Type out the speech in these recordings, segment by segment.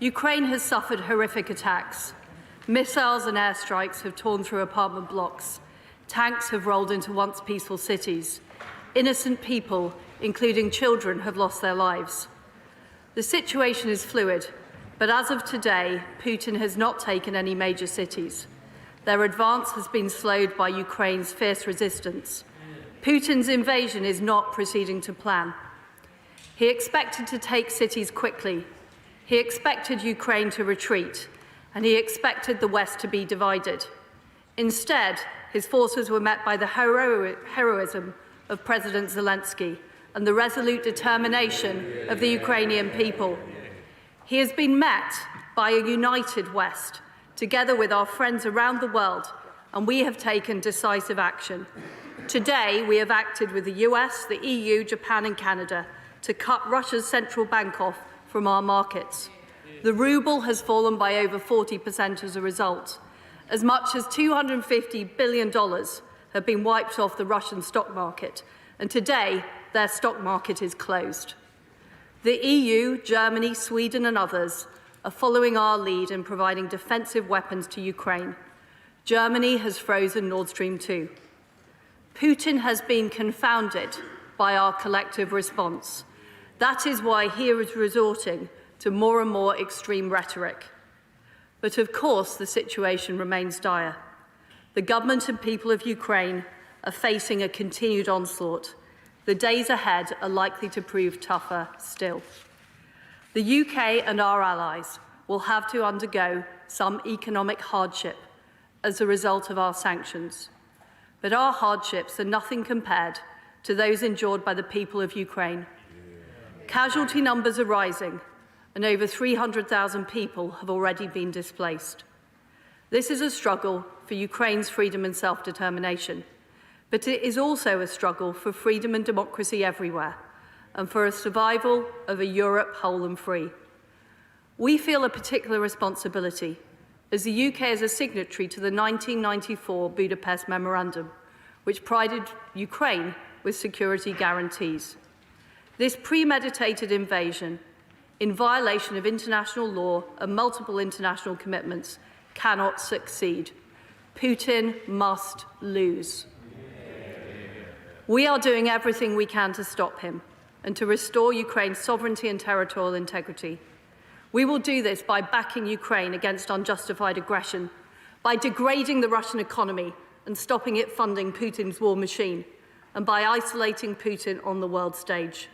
Ukraine has suffered horrific attacks. Missiles and airstrikes have torn through apartment blocks. Tanks have rolled into once peaceful cities. Innocent people, including children, have lost their lives. The situation is fluid, but as of today, Putin has not taken any major cities. Their advance has been slowed by Ukraine's fierce resistance. Putin's invasion is not proceeding to plan. He expected to take cities quickly. He expected Ukraine to retreat, and he expected the West to be divided. Instead, his forces were met by the heroism of President Zelensky and the resolute determination of the Ukrainian people. He has been met by a united West, together with our friends around the world, and we have taken decisive action. Today, we have acted with the US, the EU, Japan and Canada to cut Russia's central bank off from our markets. The ruble has fallen by over 40% as a result. As much as $250 billion have been wiped off the Russian stock market, and today their stock market is closed. The EU, Germany, Sweden and others are following our lead in providing defensive weapons to Ukraine. Germany has frozen Nord Stream 2. Putin has been confounded by our collective response. That is why he is resorting to more and more extreme rhetoric. But of course, the situation remains dire. The government and people of Ukraine are facing a continued onslaught. The days ahead are likely to prove tougher still. The UK and our allies will have to undergo some economic hardship as a result of our sanctions. But our hardships are nothing compared to those endured by the people of Ukraine. Casualty numbers are rising, and over 300,000 people have already been displaced. This is a struggle for Ukraine's freedom and self-determination, but it is also a struggle for freedom and democracy everywhere, and for a survival of a Europe whole and free. We feel a particular responsibility, as the UK is a signatory to the 1994 Budapest Memorandum, which provided Ukraine with security guarantees. This premeditated invasion, in violation of international law and multiple international commitments, cannot succeed. Putin must lose. We are doing everything we can to stop him and to restore Ukraine's sovereignty and territorial integrity. We will do this by backing Ukraine against unjustified aggression, by degrading the Russian economy and stopping it funding Putin's war machine, and by isolating Putin on the world stage.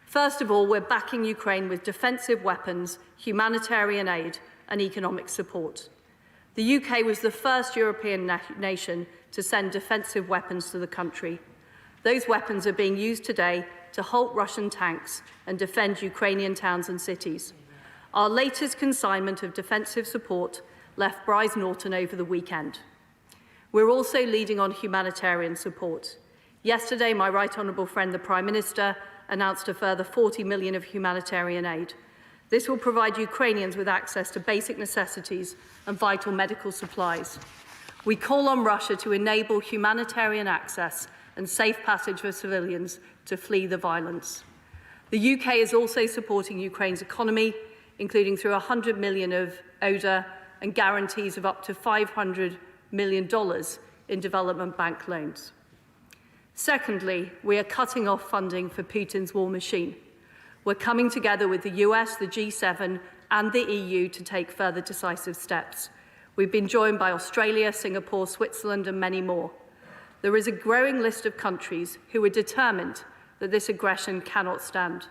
First of all, we're backing Ukraine with defensive weapons, humanitarian aid and economic support. The UK was the first European nation to send defensive weapons to the country. Those weapons are being used today to halt Russian tanks and defend Ukrainian towns and cities. Our latest consignment of defensive support left Brize Norton over the weekend. We're also leading on humanitarian support. Yesterday, my right honourable friend, the Prime Minister, announced a further $40 million of humanitarian aid. This will provide Ukrainians with access to basic necessities and vital medical supplies. We call on Russia to enable humanitarian access and safe passage for civilians to flee the violence. The UK is also supporting Ukraine's economy, including through $100 million of ODA and guarantees of up to $500 million in development bank loans. Secondly, we are cutting off funding for Putin's war machine. We're coming together with the US, the G7 and the EU to take further decisive steps. We've been joined by Australia, Singapore, Switzerland and many more. There is a growing list of countries who are determined that this aggression cannot stand.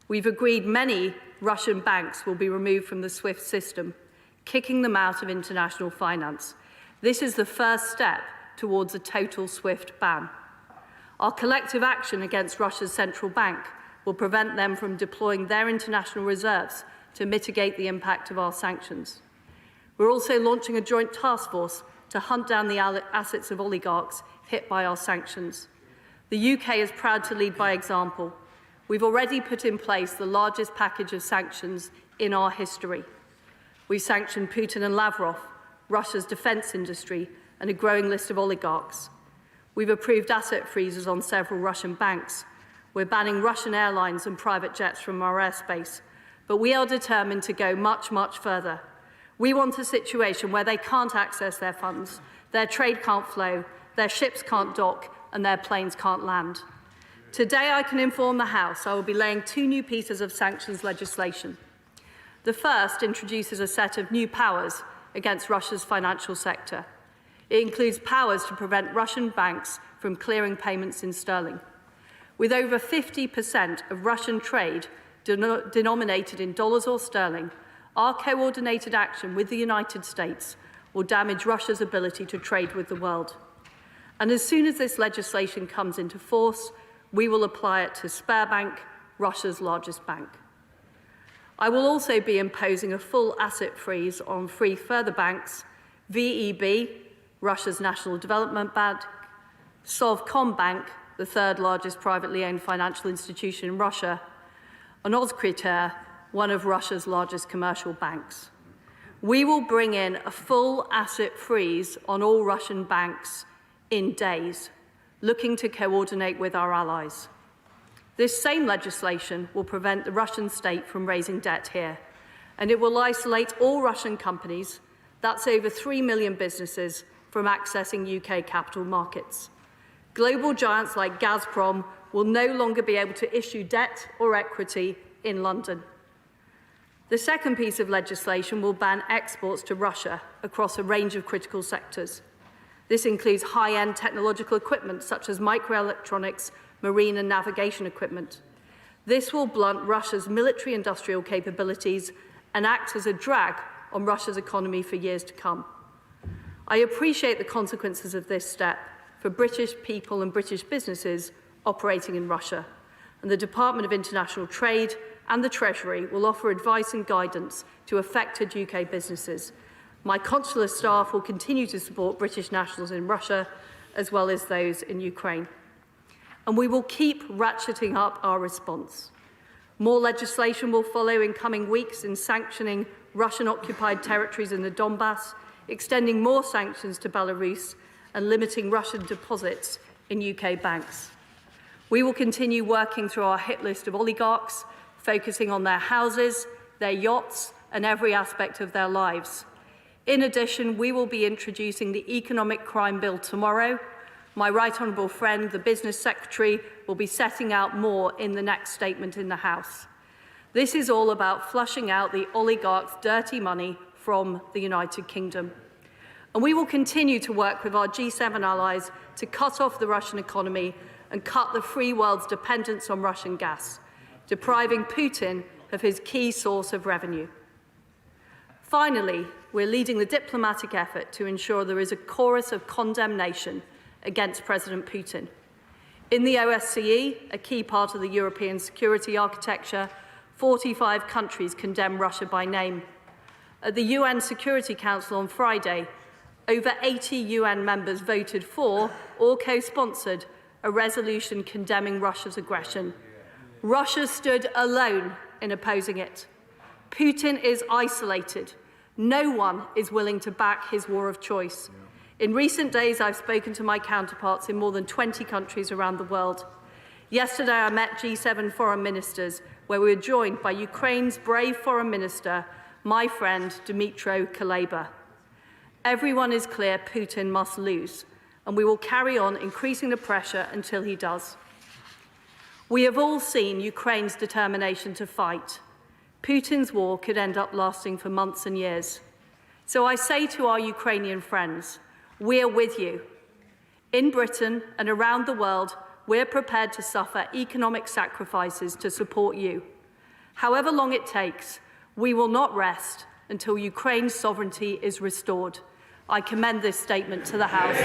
We've agreed many Russian banks will be removed from the SWIFT system, kicking them out of international finance. This is the first step towards a total SWIFT ban. Our collective action against Russia's central bank will prevent them from deploying their international reserves to mitigate the impact of our sanctions. We're also launching a joint task force to hunt down the assets of oligarchs hit by our sanctions. The UK is proud to lead by example. We've already put in place the largest package of sanctions in our history. We've sanctioned Putin and Lavrov, Russia's defence industry, and a growing list of oligarchs. We've approved asset freezes on several Russian banks. We're banning Russian airlines and private jets from our airspace. but we are determined to go much, much further. We want a situation where they can't access their funds, their trade can't flow, their ships can't dock, and their planes can't land. Today, I can inform the House I will be laying 2 new pieces of sanctions legislation. The first introduces a set of new powers against Russia's financial sector. It includes powers to prevent Russian banks from clearing payments in sterling. With over 50% of Russian trade denominated in dollars or sterling, our coordinated action with the United States will damage Russia's ability to trade with the world. And as soon as this legislation comes into force, we will apply it to Sberbank, Russia's largest bank. I will also be imposing a full asset freeze on 3 further banks: VEB, Russia's National Development Bank; Sovcombank, the 3rd largest privately owned financial institution in Russia; and Oskryter, one of Russia's largest commercial banks. We will bring in a full asset freeze on all Russian banks in days, looking to coordinate with our allies. This same legislation will prevent the Russian state from raising debt here, and it will isolate all Russian companies, that's over 3 million businesses, from accessing UK capital markets. Global giants like Gazprom will no longer be able to issue debt or equity in London. The second piece of legislation will ban exports to Russia across a range of critical sectors. This includes high-end technological equipment such as microelectronics, marine and navigation equipment. This will blunt Russia's military-industrial capabilities and act as a drag on Russia's economy for years to come. I appreciate the consequences of this step for British people and British businesses operating in Russia, and the Department of International Trade and the Treasury will offer advice and guidance to affected UK businesses. My consular staff will continue to support British nationals in Russia, as well as those in Ukraine. And we will keep ratcheting up our response. More legislation will follow in coming weeks in sanctioning Russian-occupied territories in the Donbass, extending more sanctions to Belarus, and limiting Russian deposits in UK banks. We will continue working through our hit list of oligarchs, focusing on their houses, their yachts, and every aspect of their lives. In addition, we will be introducing the Economic Crime Bill tomorrow. My right honourable friend, the Business Secretary, will be setting out more in the next statement in the House. This is all about flushing out the oligarchs' dirty money from the United Kingdom. And we will continue to work with our G7 allies to cut off the Russian economy and cut the free world's dependence on Russian gas, depriving Putin of his key source of revenue. Finally, we're leading the diplomatic effort to ensure there is a chorus of condemnation against President Putin. In the OSCE, a key part of the European security architecture, 45 countries condemn Russia by name. At the UN Security Council on Friday, over 80 UN members voted for or co-sponsored a resolution condemning Russia's aggression. Russia stood alone in opposing it. Putin is isolated. No one is willing to back his war of choice. In recent days, I've spoken to my counterparts in more than 20 countries around the world. Yesterday, I met G7 foreign ministers, where we were joined by Ukraine's brave foreign minister, my friend Dmytro Kuleba. Everyone is clear Putin must lose, and we will carry on increasing the pressure until he does. We have all seen Ukraine's determination to fight. Putin's war could end up lasting for months and years. So I say to our Ukrainian friends, we are with you. In Britain and around the world, we're prepared to suffer economic sacrifices to support you. However long it takes, we will not rest until Ukraine's sovereignty is restored. I commend this statement to the House.